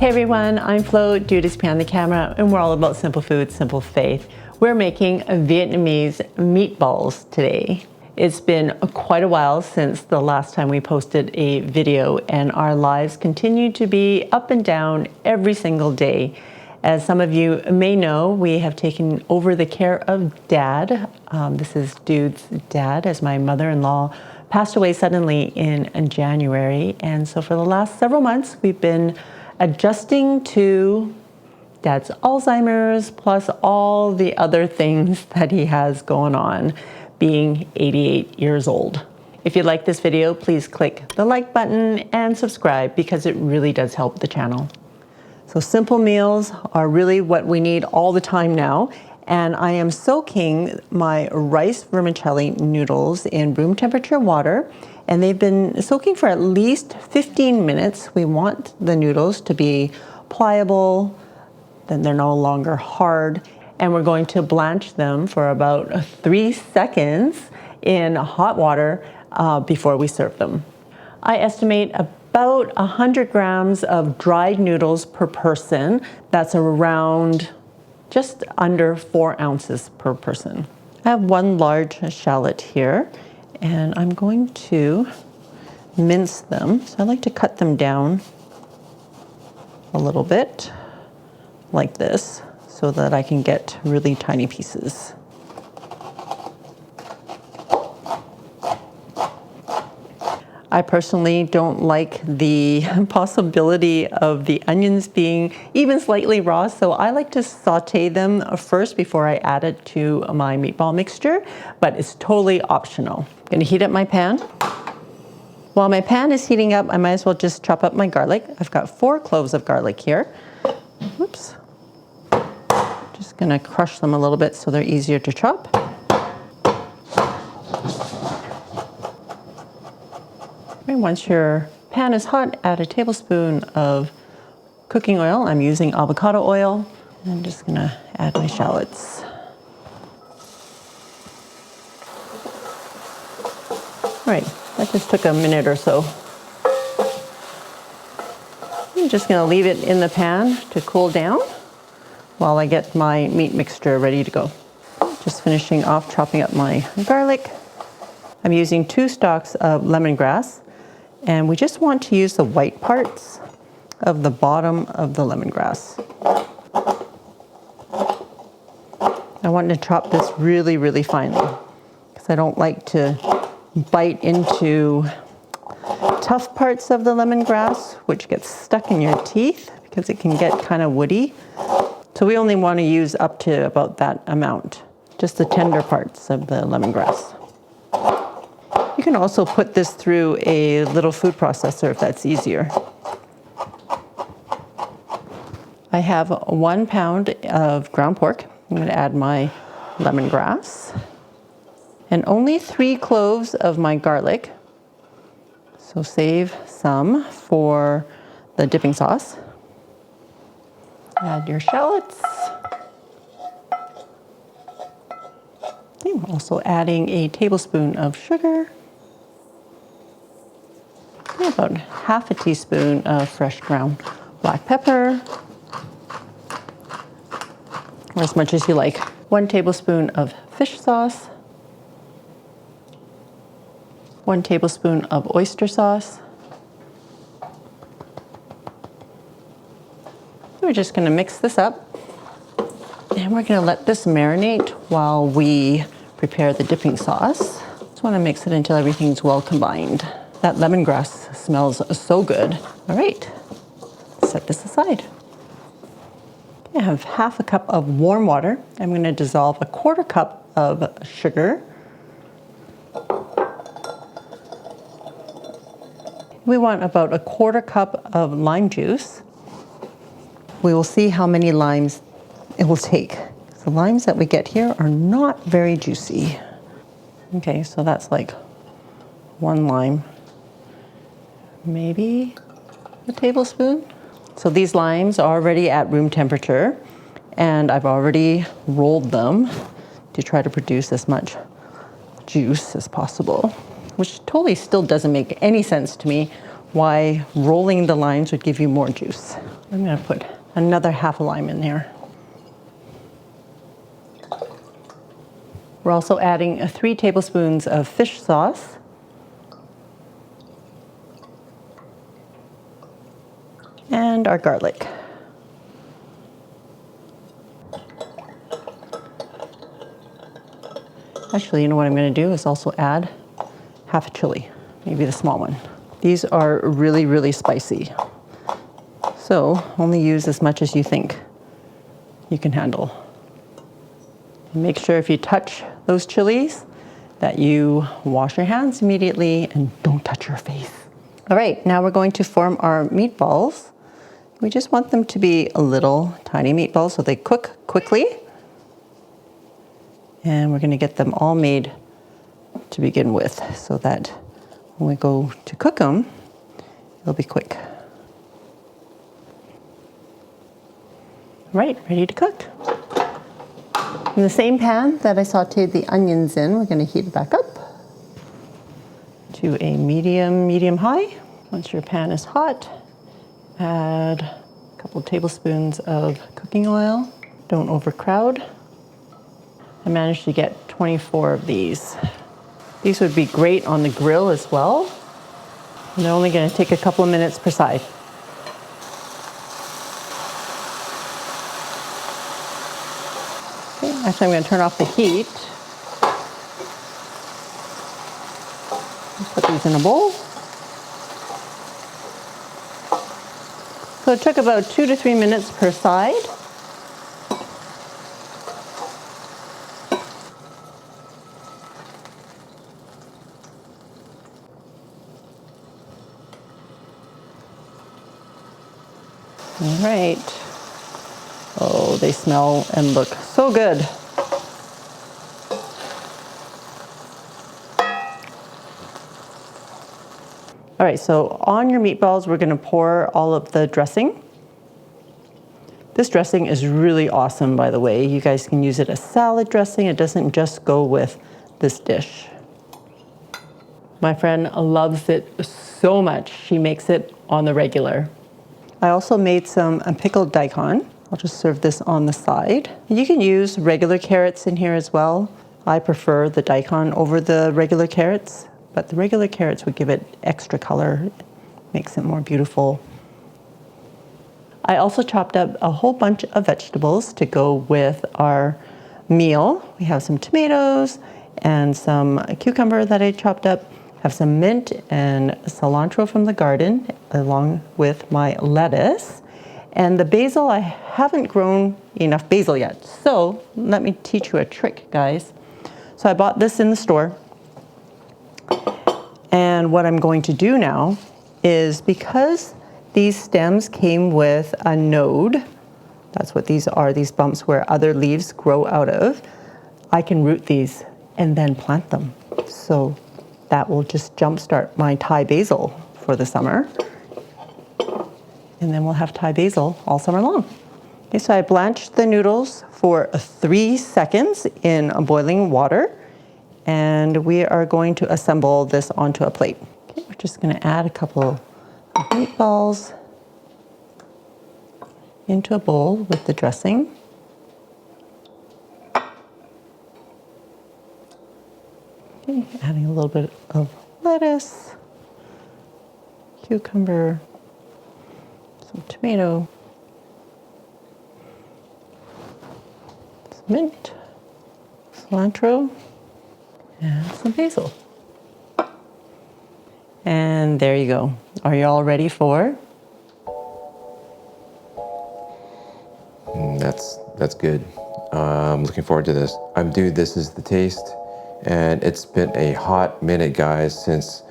Hey everyone, I'm Flo, Duty's behind the camera, and we're all about simple food, simple faith. We're making Vietnamese meatballs today. It's been quite a while since the last time we posted a video, and our lives continue to be up and down every single day. As some of you may know, we have taken over the care of Dad. This is Dude's dad, as my mother-in-law passed away suddenly in January. And so for the last several months, we've been adjusting to Dad's Alzheimer's, plus all the other things that he has going on, being 88 years old. If you like this video, please click the like button and subscribe, because it really does help the channel. So simple meals are really what we need all the time now. And I am soaking my rice vermicelli noodles in room temperature water, and they've been soaking for at least 15 minutes. We want the noodles to be pliable, then they're no longer hard, and we're going to blanch them for about 3 seconds in hot water before we serve them. I estimate about 100 grams of dried noodles per person. That's around just under 4 ounces per person. I have one large shallot here, and I'm going to mince them. So I like to cut them down a little bit like this so that I can get really tiny pieces. I personally don't like the possibility of the onions being even slightly raw, so I like to saute them first before I add it to my meatball mixture, but it's totally optional. I'm gonna heat up my pan. While my pan is heating up, I might as well just chop up my garlic. I've got 4 cloves of garlic here. Oops. Just gonna crush them a little bit so they're easier to chop. And once your pan is hot, add a tablespoon of cooking oil. I'm using avocado oil. And I'm just gonna add my shallots. All right, that just took a minute or so. I'm just gonna leave it in the pan to cool down while I get my meat mixture ready to go. Just finishing off chopping up my garlic. I'm using 2 stalks of lemongrass. And we just want to use the white parts of the bottom of the lemongrass. I want to chop this really, really finely, because I don't like to bite into tough parts of the lemongrass, which gets stuck in your teeth because it can get kind of woody. So we only want to use up to about that amount, just the tender parts of the lemongrass. You can also put this through a little food processor if that's easier. I have 1 pound of ground pork. I'm going to add my lemongrass and only 3 cloves of my garlic. So save some for the dipping sauce. Add your shallots. I'm also adding a tablespoon of sugar. About half a teaspoon of fresh ground black pepper, or as much as you like. 1 tablespoon of fish sauce, 1 tablespoon of oyster sauce. We're just going to mix this up, and we're going to let this marinate while we prepare the dipping sauce. Just want to mix it until everything's well combined. That lemongrass smells so good. All right, set this aside. I have half a cup of warm water. I'm going to dissolve a 1/4 cup of sugar. We want about a 1/4 cup of lime juice. We will see how many limes it will take. The limes that we get here are not very juicy. Okay, so that's like 1 lime. Maybe a tablespoon. So these limes are already at room temperature, and I've already rolled them to try to produce as much juice as possible, which totally still doesn't make any sense to me why rolling the limes would give you more juice. I'm gonna put another half a lime in there. We're also adding 3 tablespoons of fish sauce. And our garlic. Actually, you know what I'm going to do is also add half a chili, maybe the small one. These are really, really spicy. So only use as much as you think you can handle. And make sure if you touch those chilies that you wash your hands immediately and don't touch your face. All right, now we're going to form our meatballs. We just want them to be a little tiny meatballs so they cook quickly. And we're going to get them all made to begin with so that when we go to cook them, it'll be quick. All right, ready to cook. In the same pan that I sauteed the onions in, we're going to heat it back up to a medium high. Once your pan is hot, add a couple of tablespoons of cooking oil. Don't overcrowd. I managed to get 24 of these. These would be great on the grill as well. And they're only going to take a couple of minutes per side. Okay, actually I'm going to turn off the heat. Put these in a bowl. So it took about 2 to 3 minutes per side. All right. Oh, they smell and look so good. All right, so on your meatballs, we're gonna pour all of the dressing. This dressing is really awesome, by the way. You guys can use it as salad dressing. It doesn't just go with this dish. My friend loves it so much. She makes it on the regular. I also made some pickled daikon. I'll just serve this on the side. You can use regular carrots in here as well. I prefer the daikon over the regular carrots, but the regular carrots would give it extra color, makes it more beautiful. I also chopped up a whole bunch of vegetables to go with our meal. We have some tomatoes and some cucumber that I chopped up. Have some mint and cilantro from the garden, along with my lettuce. And the basil, I haven't grown enough basil yet. So let me teach you a trick, guys. So I bought this in the store. And what I'm going to do now is, because these stems came with a node, that's what these are, these bumps where other leaves grow out of, I can root these and then plant them. So that will just jumpstart my Thai basil for the summer. And then we'll have Thai basil all summer long. Okay, so I blanched the noodles for 3 seconds in boiling water. And we are going to assemble this onto a plate. Okay, we're just gonna add a couple of meatballs into a bowl with the dressing. Okay, adding a little bit of lettuce, cucumber, some tomato, some mint, cilantro, and some basil. And there you go. Are you all ready for? That's good. I'm looking forward to this. This is the taste. And it's been a hot minute, guys, since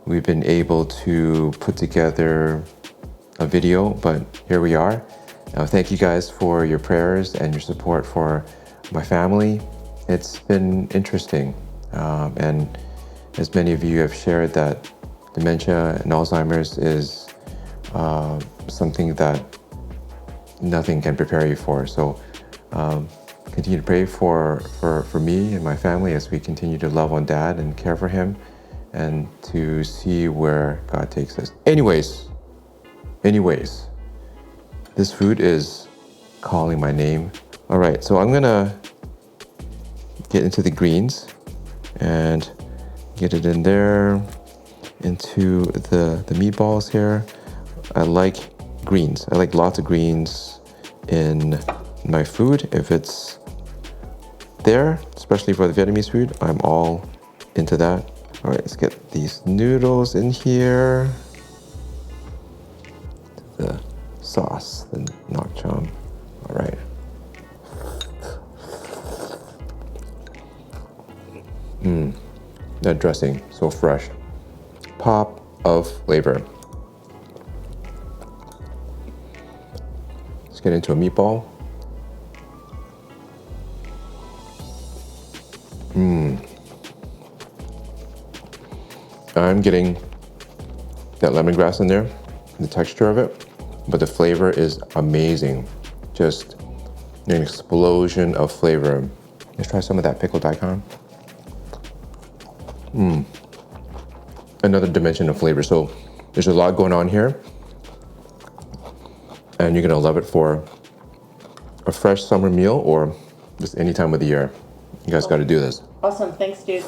we've been able to put together a video, but here we are. Thank you guys for your prayers and your support for my family. It's been interesting. And as many of you have shared, that dementia and Alzheimer's is something that nothing can prepare you for. So continue to pray for me and my family as we continue to love on Dad and care for him. and to see where God takes us. Anyways, this food is calling my name. All right, so I'm gonna get into the greens and get it in there, into the meatballs here. I like greens. I like lots of greens in my food. If it's there, especially for the Vietnamese food, I'm all into that. All right, let's get these noodles in here. The sauce, the nok chom. All right. That dressing, so fresh. Pop of flavor. Let's get into a meatball. I'm getting that lemongrass in there, the texture of it, but the flavor is amazing. Just an explosion of flavor. Let's try some of that pickled daikon. Another dimension of flavor. So there's a lot going on here, and you're gonna love it for a fresh summer meal or just any time of the year. You guys gotta do this. Awesome, thanks, dude.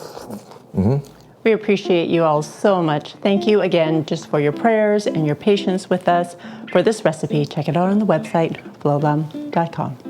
We appreciate you all so much. Thank you again just for your prayers and your patience with us. For this recipe, check it out on the website, flowbum.com.